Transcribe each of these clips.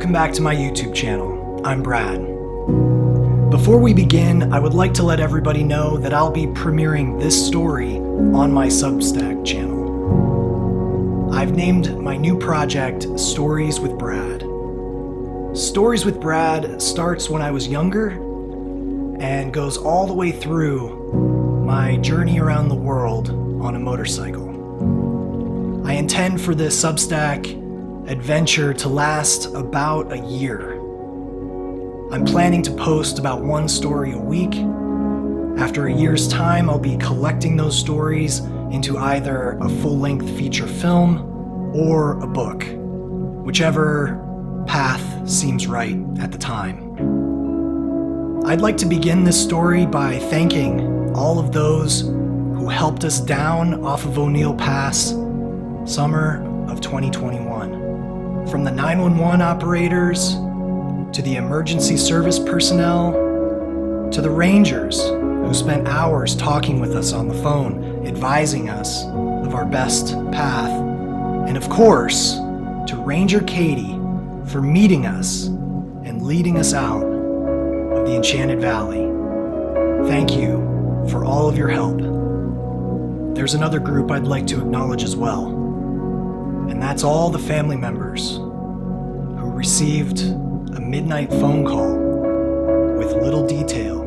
Welcome back to my YouTube channel. I'm Brad. Before we begin, I would like to let everybody know that I'll be premiering this story on my Substack channel. I've named my new project Stories with Brad. Stories with Brad starts when I was younger and goes all the way through my journey around the world on a motorcycle. I intend for this Substack adventure to last about a year. I'm planning to post about one story a week. After a year's time, I'll be collecting those stories into either a full-length feature film or a book, whichever path seems right at the time. I'd like to begin this story by thanking all of those who helped us down off of O'Neill Pass summer of 2021. From the 911 operators, to the emergency service personnel, to the rangers who spent hours talking with us on the phone, advising us of our best path, and of course, to Ranger Katie for meeting us and leading us out of the Enchanted Valley. Thank you for all of your help. There's another group I'd like to acknowledge as well, and that's all the family members who received a midnight phone call with little detail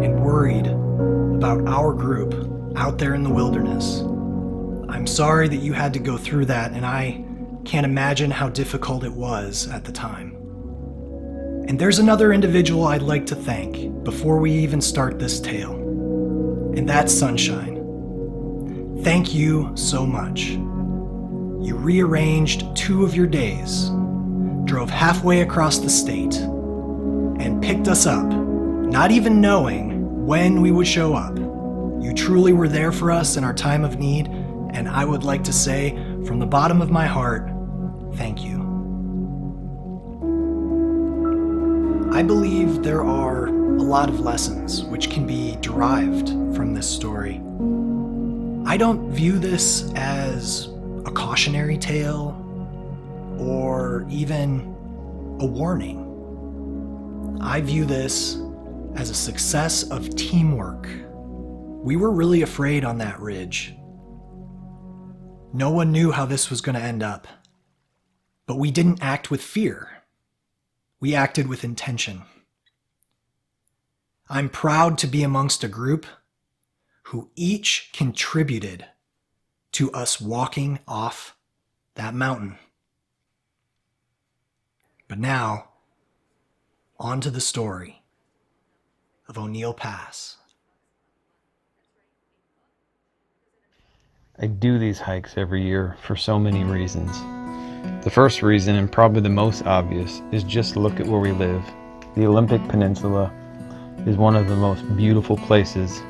and worried about our group out there in the wilderness. I'm sorry that you had to go through that, and I can't imagine how difficult it was at the time. And there's another individual I'd like to thank before we even start this tale, and that's Sunshine. Thank you so much. You rearranged 2 of your days, drove halfway across the state, and picked us up, not even knowing when we would show up. You truly were there for us in our time of need, and I would like to say, from the bottom of my heart, thank you. I believe there are a lot of lessons which can be derived from this story. I don't view this as a cautionary tale or even a warning. I view this as a success of teamwork. We were really afraid on that ridge. No one knew how this was going to end up, but we didn't act with fear. We acted with intention. I'm proud to be amongst a group who each contributed to us walking off that mountain. But now, on to the story of O'Neill Pass. I do these hikes every year for so many reasons. The first reason, and probably the most obvious, is just look at where we live. The Olympic Peninsula is one of the most beautiful places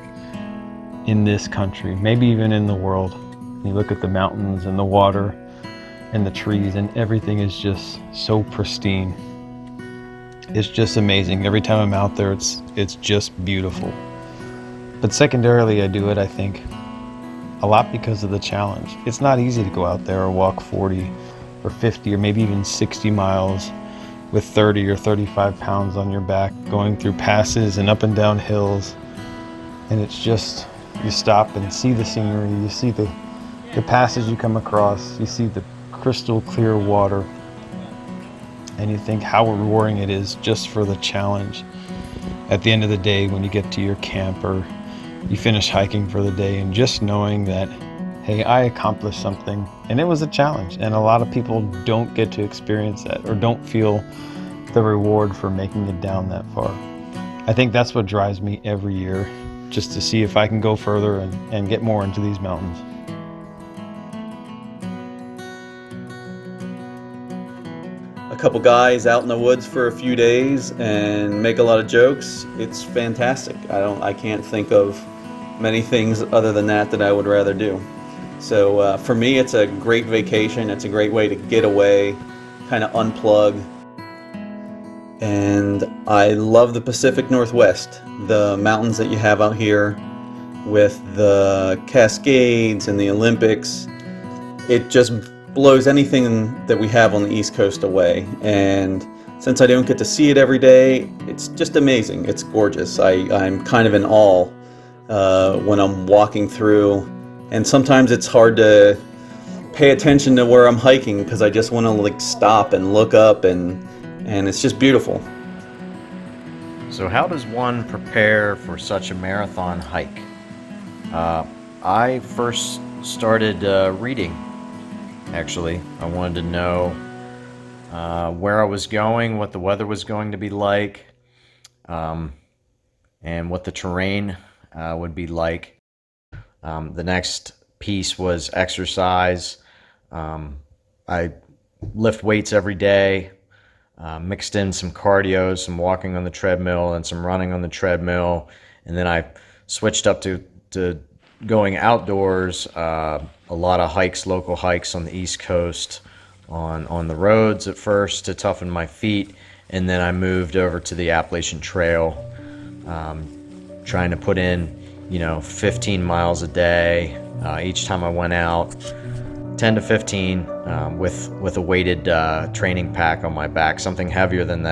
in this country, maybe even in the world. You look at the mountains and the water and the trees, and everything is just so pristine. It's just amazing. Every time I'm out there, it's just beautiful. But secondarily, I do it, I think, a lot because of the challenge. It's not easy to go out there or walk 40 or 50 or maybe even 60 miles with 30 or 35 pounds on your back, going through passes and up and down hills. And it's just, you stop and see the scenery, you see the passes you come across, you see the crystal clear water, and you think how rewarding it is just for the challenge. At the end of the day, when you get to your camp or you finish hiking for the day, and just knowing that, hey, I accomplished something, and it was a challenge, and a lot of people don't get to experience that or don't feel the reward for making it down that far. I think that's what drives me every year, just to see if I can go further and get more into these mountains. A couple guys out in the woods for a few days and make a lot of jokes. It's fantastic. I can't think of many things other than that I would rather do. So for me, it's a great vacation. It's a great way to get away, kind of unplug. And I love the Pacific Northwest, the mountains that you have out here with the Cascades and the Olympics. It just blows anything that we have on the East Coast away. And since I don't get to see it every day, it's just amazing. It's gorgeous. I'm kind of in awe when I'm walking through, and sometimes it's hard to pay attention to where I'm hiking because I just want to like stop and look up, and it's just beautiful. So how does one prepare for such a marathon hike? I first started reading, actually. I wanted to know where I was going, what the weather was going to be like, and what the terrain would be like. The next piece was exercise. I lift weights every day. Mixed in some cardio, some walking on the treadmill and some running on the treadmill, and then I switched up to going outdoors, a lot of hikes, local hikes on the East Coast, on the roads at first to toughen my feet, and then I moved over to the Appalachian Trail, trying to put in 15 miles a day each time I went out. 10 to 15 with a weighted training pack on my back, something heavier than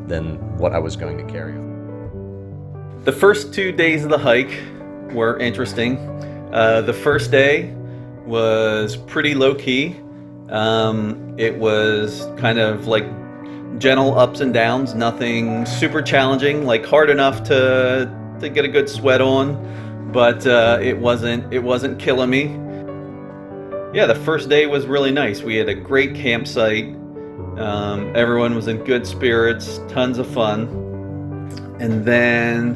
than what I was going to carry. The first 2 days of the hike were interesting. The first day was pretty low-key. It was kind of like gentle ups and downs, nothing super challenging, like hard enough to get a good sweat on, but it wasn't killing me. Yeah, the first day was really nice. We had a great campsite. Everyone was in good spirits, tons of fun. And then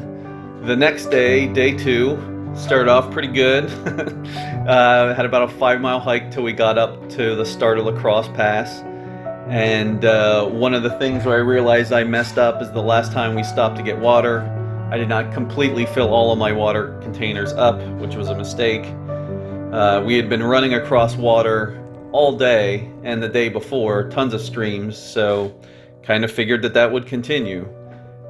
the next day, day 2, started off pretty good. Had about a 5-mile hike till we got up to the start of LaCrosse Pass. And one of the things where I realized I messed up is the last time we stopped to get water, I did not completely fill all of my water containers up, which was a mistake. We had been running across water all day and the day before, tons of streams, so kind of figured that would continue.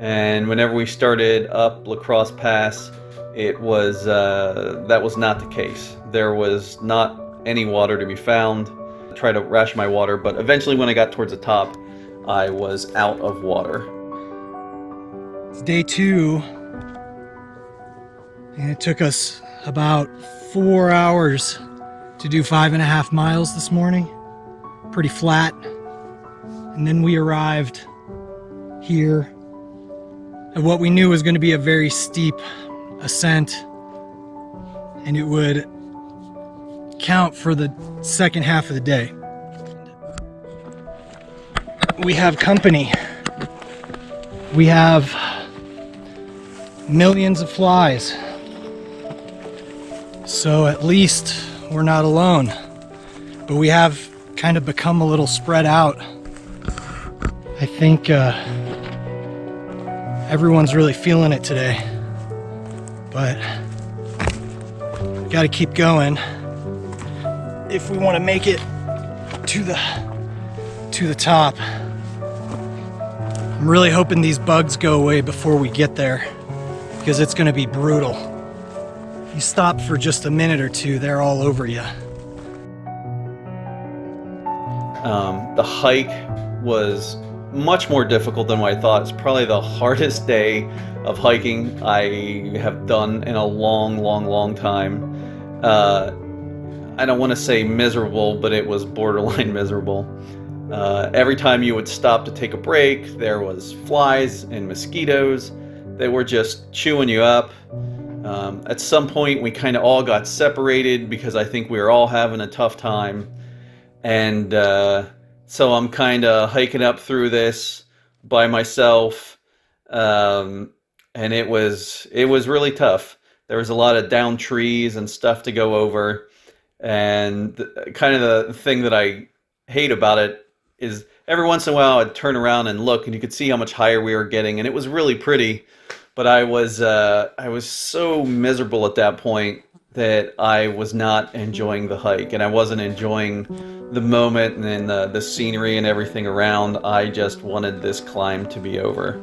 And whenever we started up LaCrosse Pass, it was that was not the case. There was not any water to be found. I tried to ration my water, but eventually when I got towards the top, I was out of water. It's day 2, and it took us about 4 hours to do 5.5 miles this morning. Pretty flat. And then we arrived here at what we knew was going to be a very steep ascent, and it would count for the second half of the day. We have company. We have millions of flies. So at least we're not alone, but we have kind of become a little spread out. I think everyone's really feeling it today, but we got to keep going if we want to make it to the top. I'm really hoping these bugs go away before we get there, because it's going to be brutal. You stop for just a minute or two, they're all over you. The hike was much more difficult than what I thought. It's probably the hardest day of hiking I have done in a long time. I don't want to say miserable, but it was borderline miserable. Every time you would stop to take a break, there was flies and mosquitoes. They were just chewing you up. At some point, we kind of all got separated because I think we were all having a tough time. And so I'm kind of hiking up through this by myself. And it was really tough. There was a lot of downed trees and stuff to go over. And kind of the thing that I hate about it is every once in a while I'd turn around and look, and you could see how much higher we were getting, and it was really pretty. But I was so miserable at that point that I was not enjoying the hike, and I wasn't enjoying the moment and the scenery and everything around. I just wanted this climb to be over.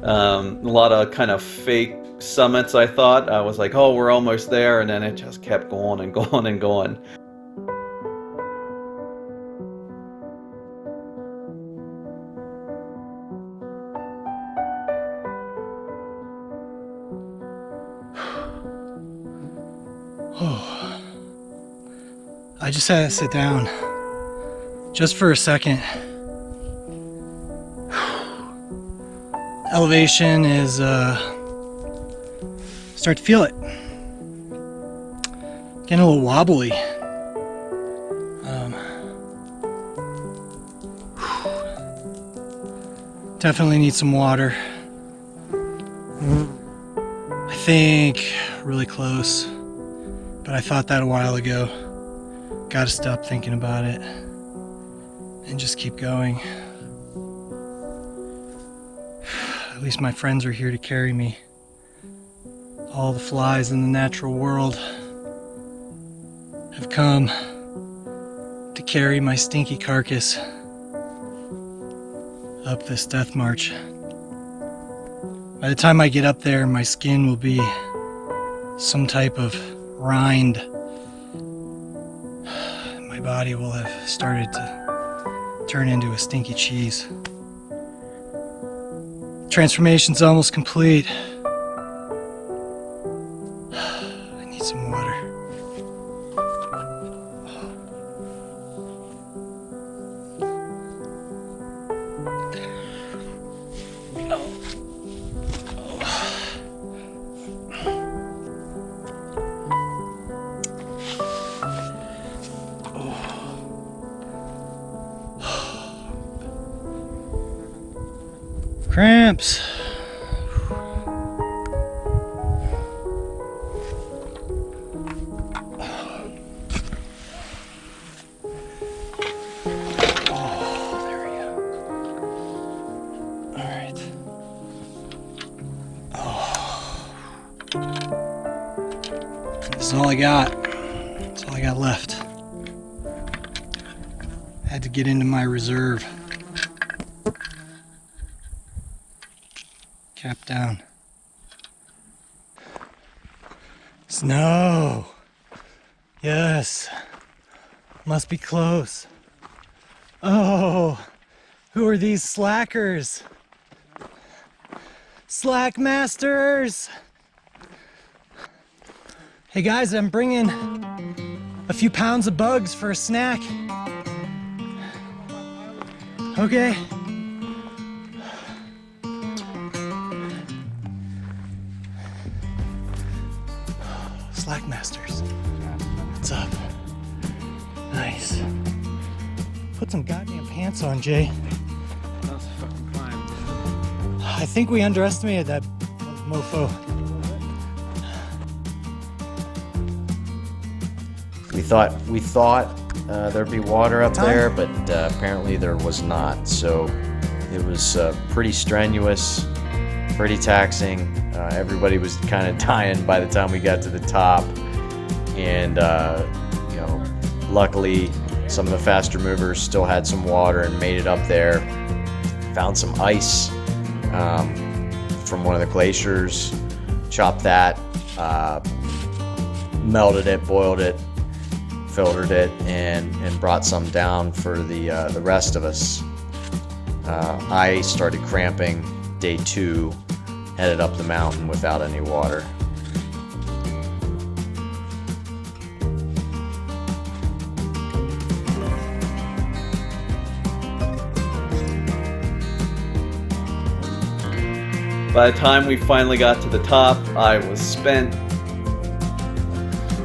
A lot of kind of fake summits, I thought. I was like, oh, we're almost there, and then it just kept going and going and going. Oh, I just had to sit down just for a second. Elevation is, start to feel it. Getting a little wobbly. Definitely need some water. I think really close, but I thought that a while ago. Gotta stop thinking about it and just keep going. At least my friends are here to carry me. All the flies in the natural world have come to carry my stinky carcass up this death march. By the time I get up there, my skin will be some type of rind. My body will have started to turn into a stinky cheese. Transformation's almost complete. I need some water. Cramps. Oh, there we go. All right. Oh. This is all I got. That's all I got left. Had to get into my reserve. Cap down. Snow. Yes. Must be close. Oh, who are these slackers? Slack masters. Hey guys, I'm bringing a few pounds of bugs for a snack. Okay. Slack masters. What's up? Nice. Put some goddamn pants on, Jay. That's fucking fine. I think we underestimated that mofo. We thought there'd be water up there, but apparently there was not. So it was pretty strenuous, pretty taxing. Everybody was kind of dying by the time we got to the top, and luckily some of the faster movers still had some water and made it up there. Found some ice from one of the glaciers, chopped that, melted it, boiled it, filtered it, and brought some down for the rest of us. I started cramping day 2, headed up the mountain without any water. By the time we finally got to the top, I was spent.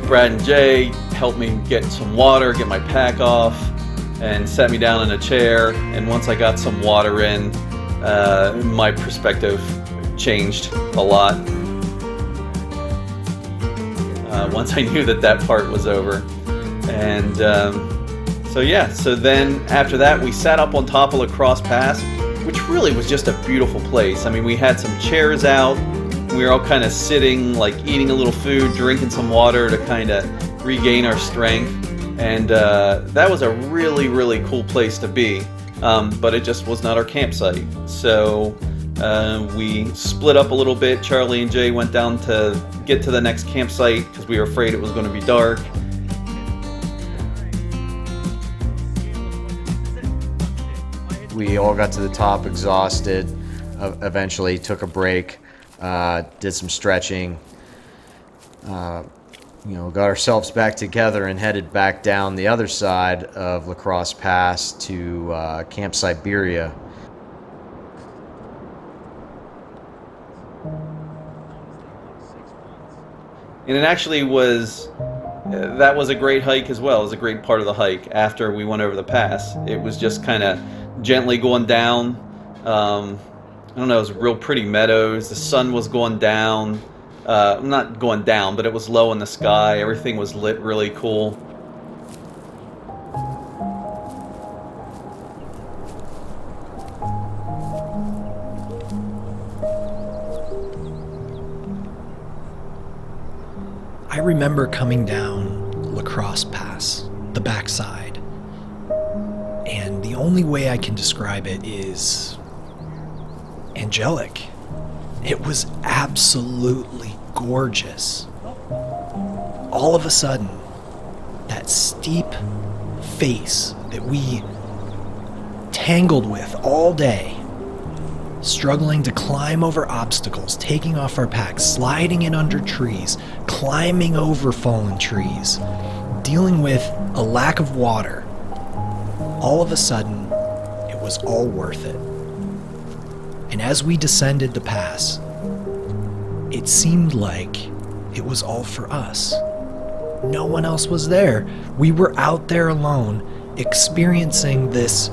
Brad and Jay helped me get some water, get my pack off, and sat me down in a chair. And once I got some water in, my perspective changed a lot. Once I knew that part was over. And so then after that, we sat up on top of LaCrosse Pass, which really was just a beautiful place. I mean, we had some chairs out. We were all kind of sitting, like eating a little food, drinking some water to kind of regain our strength. And that was a really, really cool place to be. But it just was not our campsite. So we split up a little bit. Charlie and Jay went down to get to the next campsite because we were afraid it was going to be dark. We all got to the top exhausted, eventually took a break, did some stretching, got ourselves back together and headed back down the other side of LaCrosse Pass to Camp Siberia. And it actually was, that was a great hike as well. It was a great part of the hike after we went over the pass. It was just kind of gently going down. I don't know, it was real pretty meadows. The sun was going down. Not going down, but it was low in the sky. Everything was lit really cool. I remember coming down LaCrosse Pass, the backside, and the only way I can describe it is angelic. It was absolutely gorgeous. All of a sudden, that steep face that we tangled with all day, struggling to climb over obstacles, taking off our packs, sliding in under trees, climbing over fallen trees, dealing with a lack of water. All of a sudden, it was all worth it. And as we descended the pass, it seemed like it was all for us. No one else was there. We were out there alone, experiencing this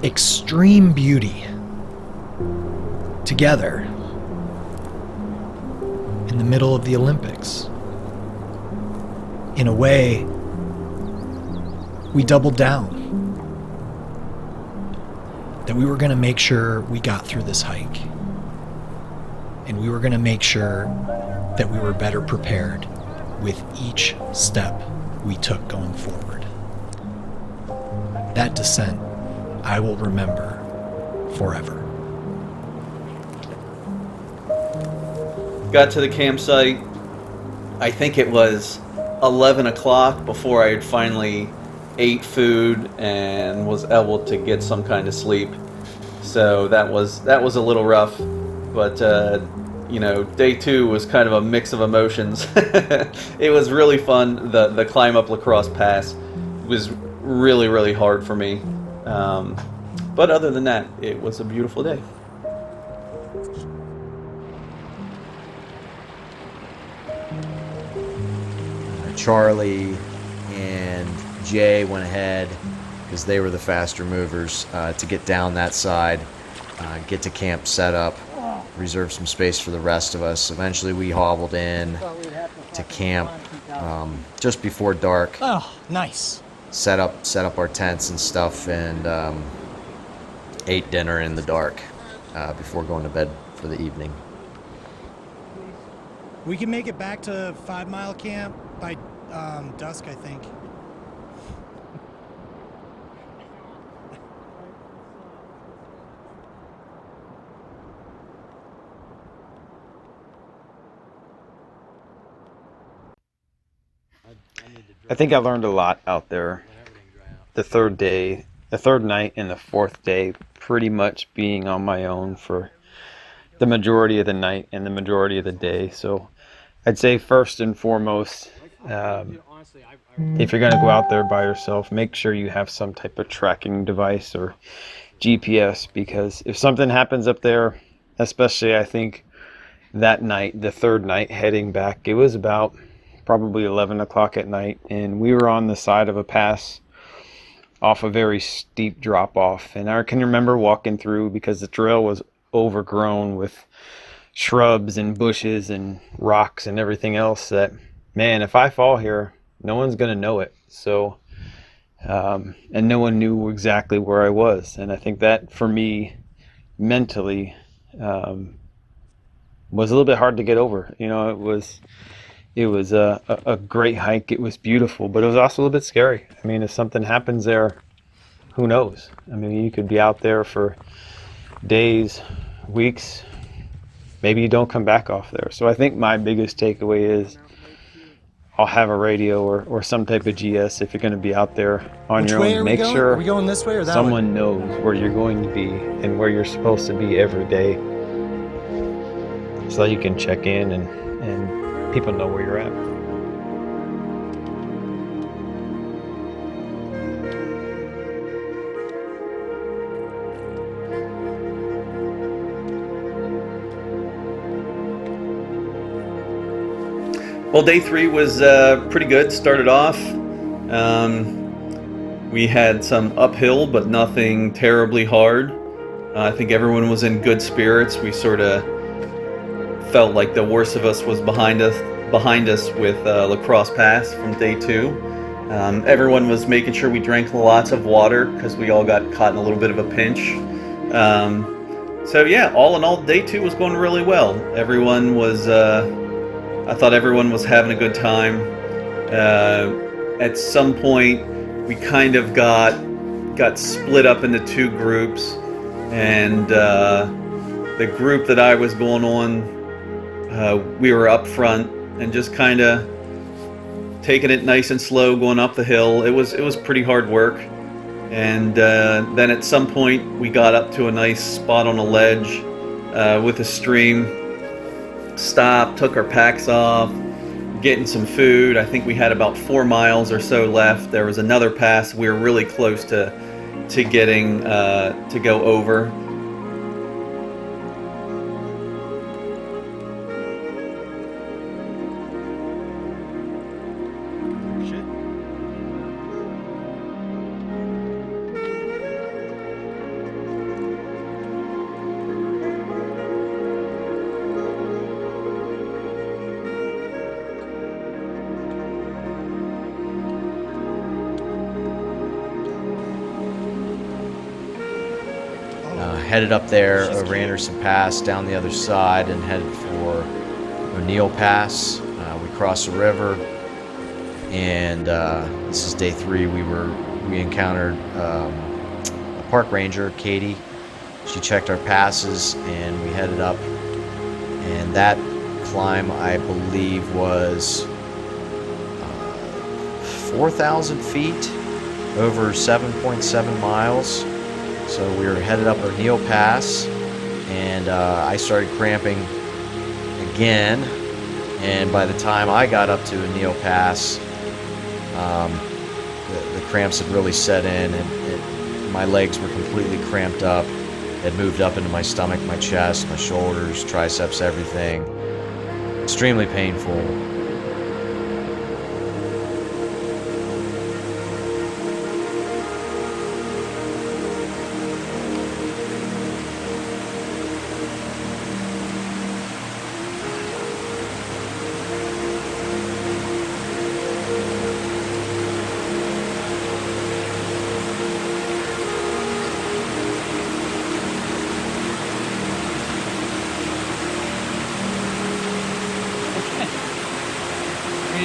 extreme beauty together in the middle of the Olympics. In a way, we doubled down that we were going to make sure we got through this hike, and we were going to make sure that we were better prepared with each step we took going forward. That descent I will remember forever. Got to the campsite. I think it was 11 o'clock before I had finally ate food and was able to get some kind of sleep. So that was a little rough, but day 2 was kind of a mix of emotions. It was really fun. The climb up LaCrosse Pass was really, really hard for me. But other than that, it was a beautiful day. Charlie and Jay went ahead because they were the faster movers to get down that side, get to camp set up, reserve some space for the rest of us. Eventually we hobbled in to camp just before dark. Oh, nice. Set up our tents and stuff, and ate dinner in the dark before going to bed for the evening. We can make it back to 5 Mile Camp by dusk, I think. I think I learned a lot out there. The third night and the fourth day pretty much being on my own for the majority of the night and the majority of the day. So I'd say first and foremost, if you're going to go out there by yourself, make sure you have some type of tracking device or GPS, because if something happens up there, especially I think that night, the third night heading back, it was about probably 11 o'clock at night, and we were on the side of a pass off a very steep drop off, and I can remember walking through because the trail was overgrown with shrubs and bushes and rocks and everything else that, man, if I fall here, no one's gonna know it. So and no one knew exactly where I was, and I think that for me mentally was a little bit hard to get over. It was a great hike. It was beautiful, but it was also a little bit scary. I mean, if something happens there, who knows? I mean, you could be out there for days, weeks, maybe you don't come back off there. So I think my biggest takeaway is I'll have a radio or some type of GS if you're going to be out there on your own. Make sure are we going this way or that someone knows where you're going to be and where you're supposed to be every day, so you can check in and people know where you're at. Well, day 3 was pretty good. Started off. We had some uphill, but nothing terribly hard. I think everyone was in good spirits. We sort of felt like the worst of us was behind us with LaCrosse Pass from day 2. Everyone was making sure we drank lots of water because we all got caught in a little bit of a pinch. So yeah, all in all, day 2 was going really well. Everyone was, I thought everyone was having a good time. At some point, we kind of got split up into 2 groups, and the group that I was going on, we were up front and just kind of taking it nice and slow, going up the hill. It was pretty hard work, and then at some point we got up to a nice spot on a ledge with a stream. Stopped, took our packs off, getting some food. I think we had about 4 miles or so left. There was another pass we were really close to getting to go over. Headed up there over Anderson Pass, down the other side, and headed for O'Neill Pass. We crossed the river, and this is day 3. We encountered a park ranger, Katie. She checked our passes, and we headed up. And that climb, I believe, was 4,000 feet, over 7.7 miles. So we were headed up O'Neill Pass, and I started cramping again. And by the time I got up to O'Neill Pass, the cramps had really set in, and my legs were completely cramped up. It moved up into my stomach, my chest, my shoulders, triceps, everything. Extremely painful.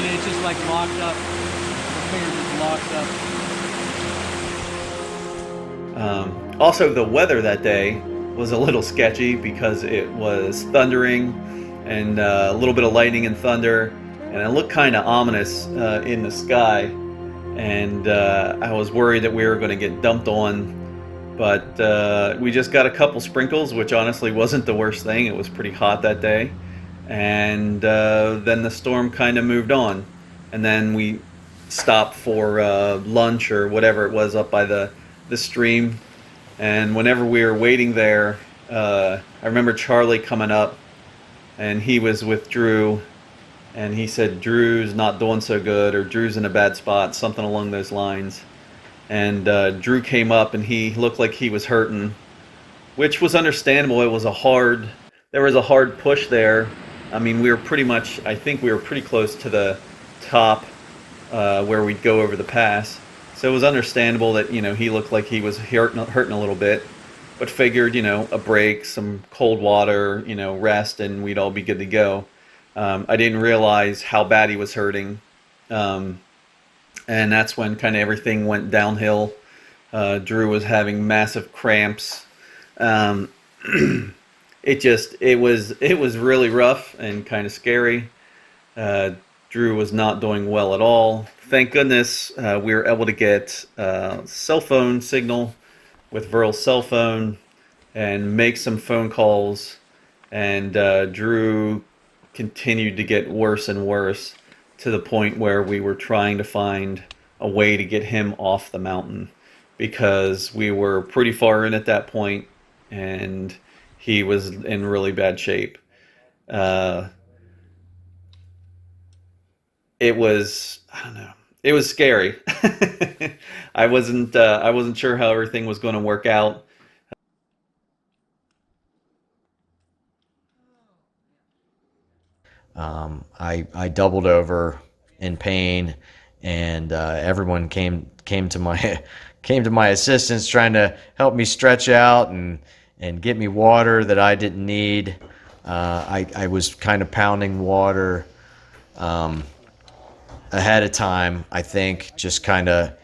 It's just like locked up. My fingers just locked up. Also, the weather that day was a little sketchy because it was thundering and a little bit of lightning and thunder, and it looked kind of ominous in the sky. And I was worried that we were going to get dumped on, but we just got a couple sprinkles, which honestly wasn't the worst thing. It was pretty hot that day. And then the storm kind of moved on, and then we stopped for lunch or whatever it was up by the stream. And whenever we were waiting there, I remember Charlie coming up, and he was with Drew, and he said Drew's not doing so good, or Drew's in a bad spot, something along those lines. And Drew came up, and he looked like he was hurting, which was understandable. There was a hard push there. I mean, I think we were pretty close to the top where we'd go over the pass. So it was understandable that, he looked like he was hurting a little bit, but figured, a break, some cold water, rest, and we'd all be good to go. I didn't realize how bad he was hurting. And that's when kind of everything went downhill. Drew was having massive cramps. It was really rough and kind of scary. Drew was not doing well at all. Thank goodness we were able to get cell phone signal with Verl's cell phone and make some phone calls. And Drew continued to get worse and worse to the point where we were trying to find a way to get him off the mountain, because we were pretty far in at that point, and he was in really bad shape. it was, I don't know, it was scary. I wasn't sure how everything was going to work out. I doubled over in pain, and everyone came to my came to my assistance, trying to help me stretch out and get me water that I didn't need. I was kind of pounding water ahead of time, I think, just kind of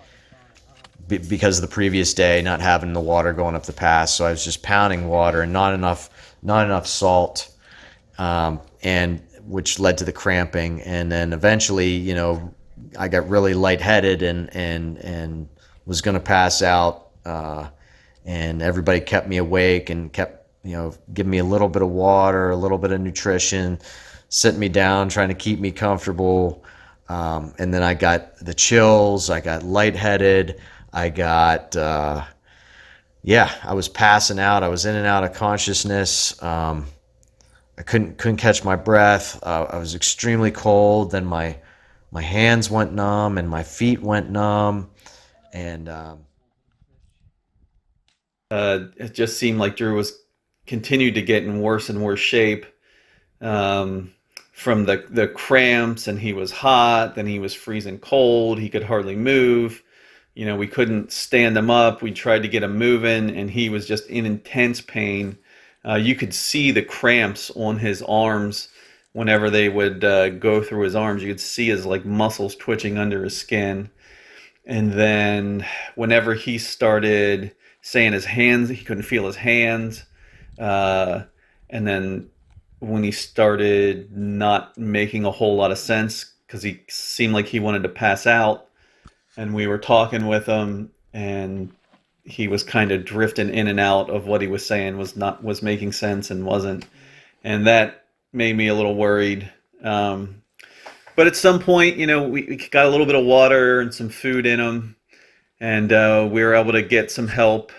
because of the previous day not having the water going up the pass. So I was just pounding water and not enough salt, and which led to the cramping. And then eventually, I got really lightheaded and was going to pass out. And everybody kept me awake and kept, giving me a little bit of water, a little bit of nutrition, sitting me down, trying to keep me comfortable. And then I got the chills, I got lightheaded, I got, I was passing out. I was in and out of consciousness. I couldn't catch my breath. I was extremely cold. Then my hands went numb and my feet went numb, and It just seemed like Drew was continued to get in worse and worse shape, um, from the cramps, and he was hot, then he was freezing cold, he could hardly move. We couldn't stand him up. We tried to get him moving, and he was just in intense pain. You could see the cramps on his arms whenever they would go through his arms. You could see his like muscles twitching under his skin. And then whenever he started saying his hands, he couldn't feel his hands. And then when he started not making a whole lot of sense because he seemed like he wanted to pass out, and we were talking with him, and he was kind of drifting in and out of what he was saying was making sense and wasn't, and that made me a little worried. But at some point, we got a little bit of water and some food in him, and we were able to get some help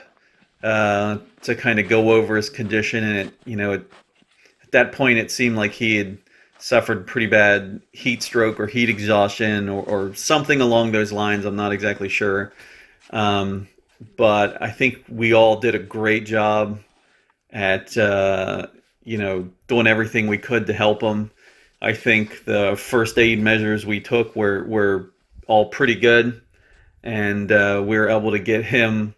to kind of go over his condition. And at that point, it seemed like he had suffered pretty bad heat stroke or heat exhaustion or something along those lines. I'm not exactly sure. But I think we all did a great job at, doing everything we could to help him. I think the first aid measures we took were all pretty good, and we were able to get him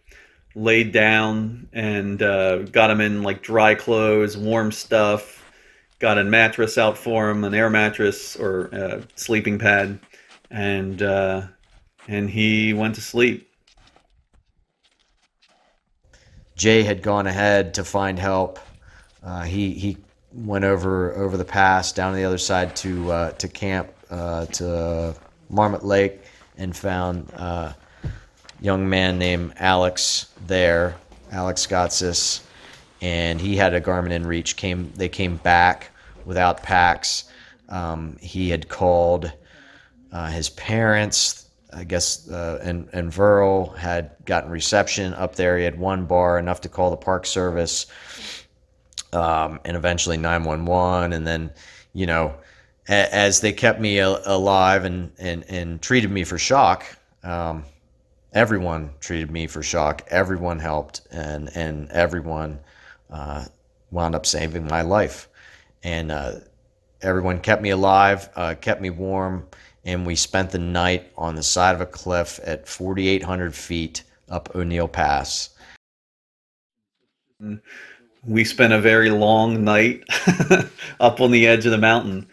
laid down and got him in like dry clothes, warm stuff, got a mattress out for him, an air mattress or a sleeping pad, and he went to sleep. Jay had gone ahead to find help. He went over the pass down to the other side to camp to Marmot Lake, and found a young man named Alex there, Alex Gotsis, and he had a Garmin inReach. They came back without packs. He had called his parents, I guess, and Verl had gotten reception up there. He had one bar, enough to call the Park Service, and eventually 911. And then, as they kept me alive and treated me for shock, everyone treated me for shock. Everyone helped, and everyone wound up saving my life. And everyone kept me alive, kept me warm. And we spent the night on the side of a cliff at 4,800 feet up O'Neill Pass. We spent a very long night up on the edge of the mountain.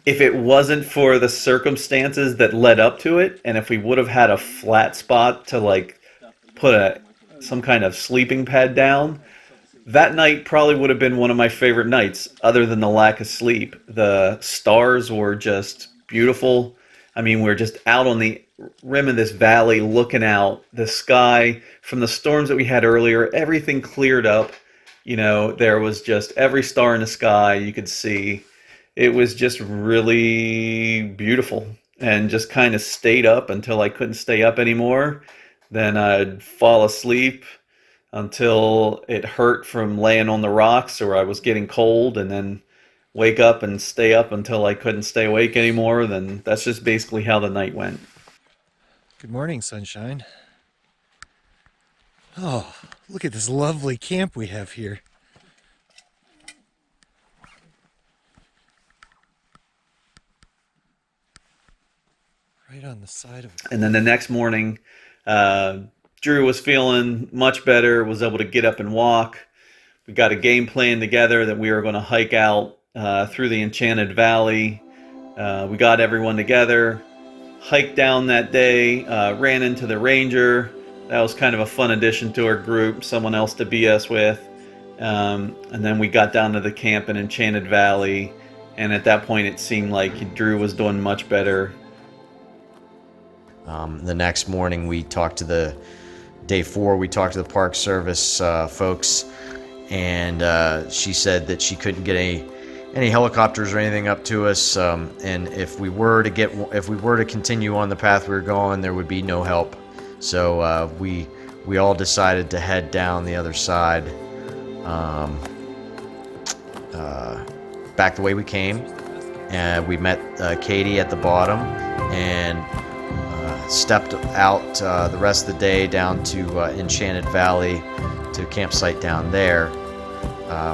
If it wasn't for the circumstances that led up to it, and if we would have had a flat spot to like put some kind of sleeping pad down, that night probably would have been one of my favorite nights, other than the lack of sleep. The stars were just beautiful. I mean, we're just out on the rim of this valley looking out. The sky, from the storms that we had earlier, everything cleared up. There was just every star in the sky you could see. It was just really beautiful, and just kind of stayed up until I couldn't stay up anymore. Then I'd fall asleep until it hurt from laying on the rocks, or I was getting cold, and then wake up and stay up until I couldn't stay awake anymore, then that's just basically how the night went. Good morning, sunshine. Oh, look at this lovely camp we have here. Right on the side of it. And then the next morning, Drew was feeling much better, was able to get up and walk. We got a game plan together that we were going to hike out through the Enchanted Valley. We got everyone together, hiked down that day, ran into the ranger. That was kind of a fun addition to our group, someone else to BS with. And then we got down to the camp in Enchanted Valley. And at that point, it seemed like Drew was doing much better. The next morning, we talked to the day 4. We talked to the Park Service folks, and she said that she couldn't get any helicopters or anything up to us. And if we were to continue on the path we were going, there would be no help. So we all decided to head down the other side, back the way we came. And we met Katie at the bottom, and stepped out the rest of the day down to Enchanted Valley, to a campsite down there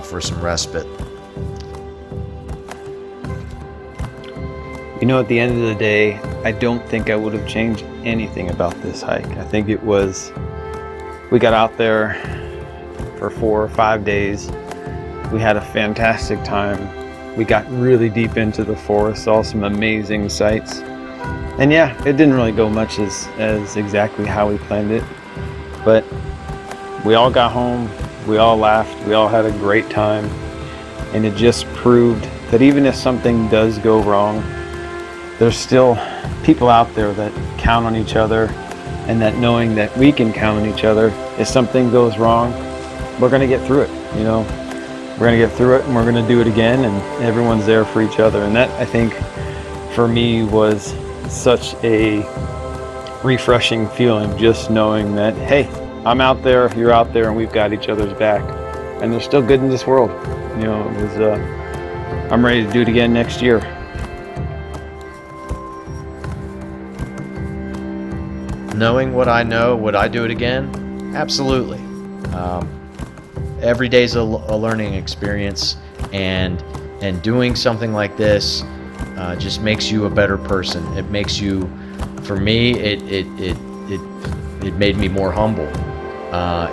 for some respite. You know, at the end of the day, I don't think I would have changed anything about this hike. I think it was, we got out there for 4 or 5 days. We had a fantastic time. We got really deep into the forest, saw some amazing sights. And yeah, it didn't really go much as exactly how we planned it, but we all got home, we all laughed, we all had a great time, and it just proved that even if something does go wrong, there's still people out there that count on each other, and that knowing that we can count on each other, if something goes wrong, we're gonna get through it, you know? We're gonna get through it, and we're gonna do it again, and everyone's there for each other. And that, I think, for me was such a refreshing feeling, just knowing that, hey, I'm out there, you're out there, and we've got each other's back. And there's still good in this world. You know, it was, I'm ready to do it again next year. Knowing what I know, would I do it again? Absolutely. Every day's a learning experience, and doing something like this just makes you a better person. It makes you, for me, it made me more humble.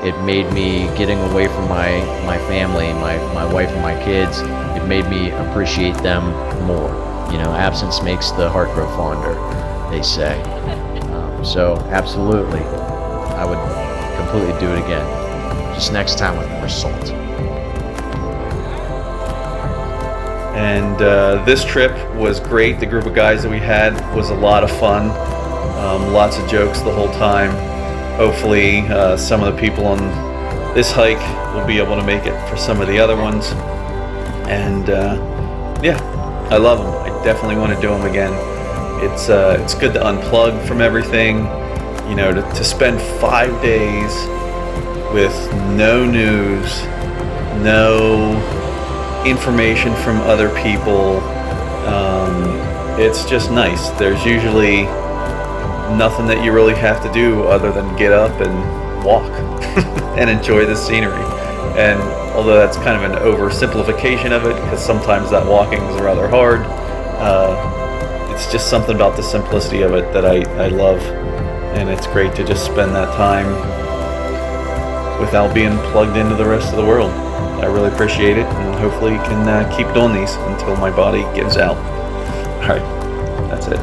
It made me, getting away from my family, my wife and my kids, it made me appreciate them more. You know, absence makes the heart grow fonder, they say. So absolutely, I would completely do it again. Just next time with more salt. And this trip was great. The group of guys that we had was a lot of fun. Lots of jokes the whole time. Hopefully some of the people on this hike will be able to make it for some of the other ones. And yeah, I love them. I definitely want to do them again. It's good to unplug from everything. You know, to spend 5 days with no news, no information from other people. It's just nice. There's usually nothing that you really have to do other than get up and walk and enjoy the scenery. And although that's kind of an oversimplification of it, because sometimes that walking is rather hard, it's just something about the simplicity of it that I love. And it's great to just spend that time without being plugged into the rest of the world. I really appreciate it, and hopefully can keep doing these until my body gives out. All right, that's it.